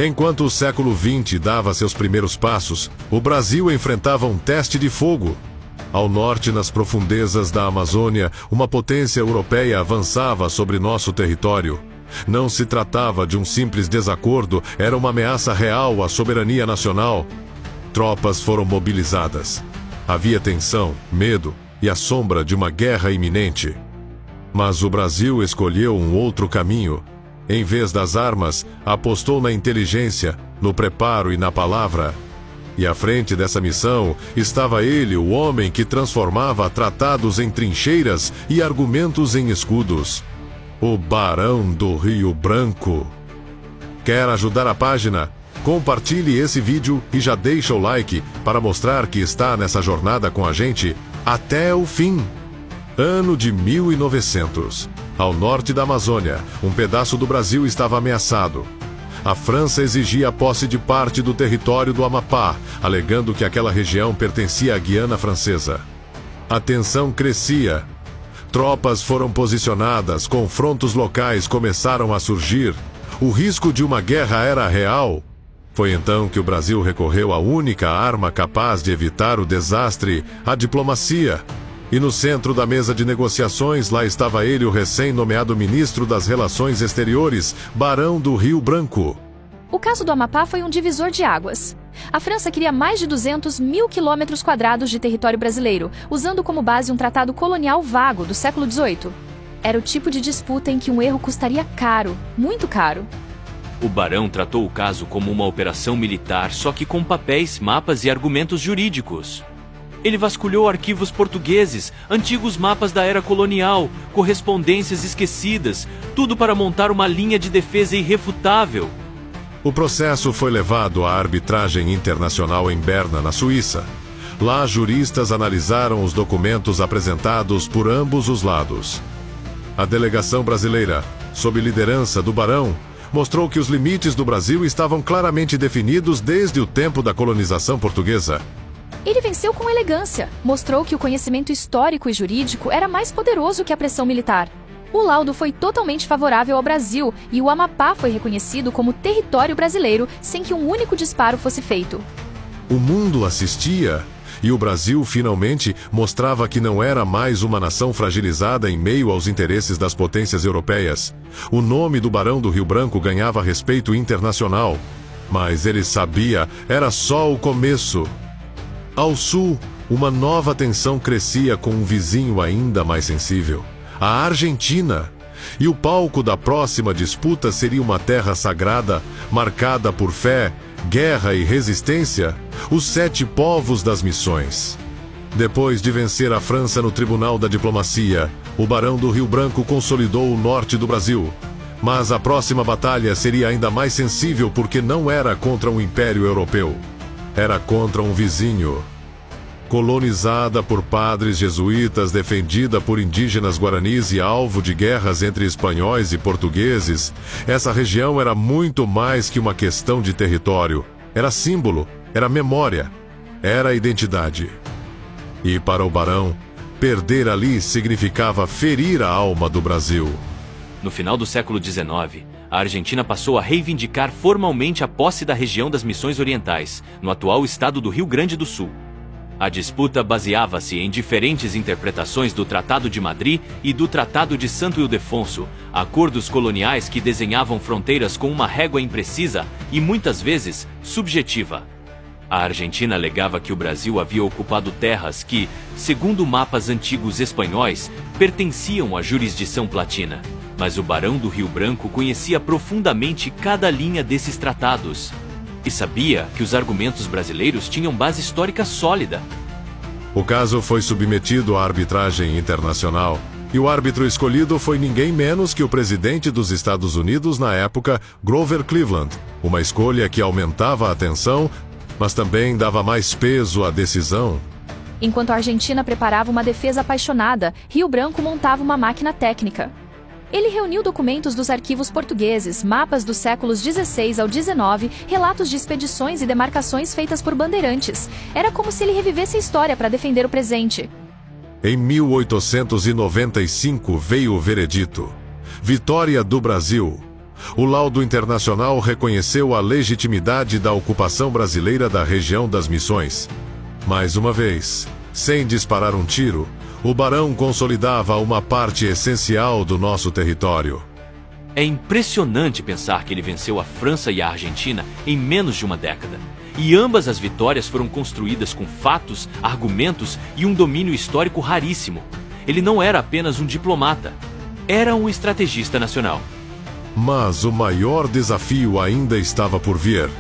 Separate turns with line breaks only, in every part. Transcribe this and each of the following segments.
Enquanto o século XX dava seus primeiros passos, o Brasil enfrentava um teste de fogo. Ao norte, nas profundezas da Amazônia, uma potência europeia avançava sobre nosso território. Não se tratava de um simples desacordo, era uma ameaça real à soberania nacional. Tropas foram mobilizadas. Havia tensão, medo e a sombra de uma guerra iminente. Mas o Brasil escolheu um outro caminho. Em vez das armas, apostou na inteligência, no preparo e na palavra. E à frente dessa missão estava ele, o homem que transformava tratados em trincheiras e argumentos em escudos. O Barão do Rio Branco. Quer ajudar a página? Compartilhe esse vídeo e já deixa o like para mostrar que está nessa jornada com a gente até o fim. Ano de 1900. Ao norte da Amazônia, um pedaço do Brasil estava ameaçado. A França exigia a posse de parte do território do Amapá, alegando que aquela região pertencia à Guiana Francesa. A tensão crescia. Tropas foram posicionadas, confrontos locais começaram a surgir. O risco de uma guerra era real. Foi então que o Brasil recorreu à única arma capaz de evitar o desastre, a diplomacia. E no centro da mesa de negociações, lá estava ele, o recém-nomeado ministro das Relações Exteriores, Barão do Rio Branco.
O caso do Amapá foi um divisor de águas. A França queria mais de 200 mil quilômetros quadrados de território brasileiro, usando como base um tratado colonial vago do século XVIII. Era o tipo de disputa em que um erro custaria caro, muito caro.
O barão tratou o caso como uma operação militar, só que com papéis, mapas e argumentos jurídicos. Ele vasculhou arquivos portugueses, antigos mapas da era colonial, correspondências esquecidas, tudo para montar uma linha de defesa irrefutável.
O processo foi levado à arbitragem internacional em Berna, na Suíça. Lá, juristas analisaram os documentos apresentados por ambos os lados. A delegação brasileira, sob liderança do barão, mostrou que os limites do Brasil estavam claramente definidos desde o tempo da colonização portuguesa.
Ele venceu com elegância, mostrou que o conhecimento histórico e jurídico era mais poderoso que a pressão militar. O laudo foi totalmente favorável ao Brasil e o Amapá foi reconhecido como território brasileiro sem que um único disparo fosse feito.
O mundo assistia e o Brasil finalmente mostrava que não era mais uma nação fragilizada em meio aos interesses das potências europeias. O nome do Barão do Rio Branco ganhava respeito internacional, mas ele sabia, era só o começo. Ao sul, uma nova tensão crescia com um vizinho ainda mais sensível, a Argentina. E o palco da próxima disputa seria uma terra sagrada, marcada por fé, guerra e resistência, os 7 povos das missões. Depois de vencer a França no Tribunal da Diplomacia, o Barão do Rio Branco consolidou o norte do Brasil. Mas a próxima batalha seria ainda mais sensível porque não era contra um império europeu. Era contra um vizinho. Colonizada por padres jesuítas, defendida por indígenas guaranis e alvo de guerras entre espanhóis e portugueses, essa região era muito mais que uma questão de território. Era símbolo, era memória, era identidade. E para o barão, perder ali significava ferir a alma do Brasil.
No final do século XIX, a Argentina passou a reivindicar formalmente a posse da região das Missões Orientais, no atual estado do Rio Grande do Sul. A disputa baseava-se em diferentes interpretações do Tratado de Madrid e do Tratado de Santo Ildefonso, acordos coloniais que desenhavam fronteiras com uma régua imprecisa e muitas vezes subjetiva. A Argentina alegava que o Brasil havia ocupado terras que, segundo mapas antigos espanhóis, pertenciam à jurisdição platina. Mas o Barão do Rio Branco conhecia profundamente cada linha desses tratados e sabia que os argumentos brasileiros tinham base histórica sólida.
O caso foi submetido à arbitragem internacional e o árbitro escolhido foi ninguém menos que o presidente dos Estados Unidos na época, Grover Cleveland, uma escolha que aumentava a tensão, mas também dava mais peso à decisão.
Enquanto a Argentina preparava uma defesa apaixonada, Rio Branco montava uma máquina técnica. Ele reuniu documentos dos arquivos portugueses, mapas dos séculos XVI ao XIX, relatos de expedições e demarcações feitas por bandeirantes. Era como se ele revivesse a história para defender o presente.
Em 1895 veio o veredito. Vitória do Brasil. o laudo internacional reconheceu a legitimidade da ocupação brasileira da região das Missões. Mais uma vez, sem disparar um tiro, o Barão consolidava uma parte essencial do nosso território.
É impressionante pensar que ele venceu a França e a Argentina em menos de uma década. E ambas as vitórias foram construídas com fatos, argumentos e um domínio histórico raríssimo. Ele não era apenas um diplomata, era um estrategista nacional.
Mas o maior desafio ainda estava por vir.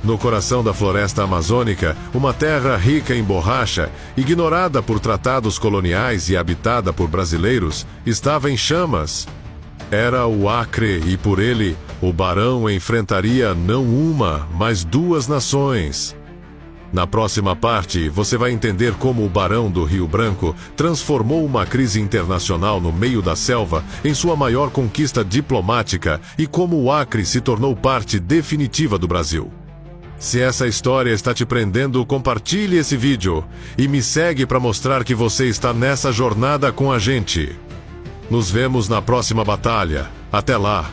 No coração da floresta amazônica, uma terra rica em borracha, ignorada por tratados coloniais e habitada por brasileiros, estava em chamas. Era o Acre e por ele, o Barão enfrentaria não uma, mas duas nações. Na próxima parte, você vai entender como o Barão do Rio Branco transformou uma crise internacional no meio da selva em sua maior conquista diplomática e como o Acre se tornou parte definitiva do Brasil. Se essa história está te prendendo, compartilhe esse vídeo e me segue para mostrar que você está nessa jornada com a gente. Nos vemos na próxima batalha. Até lá!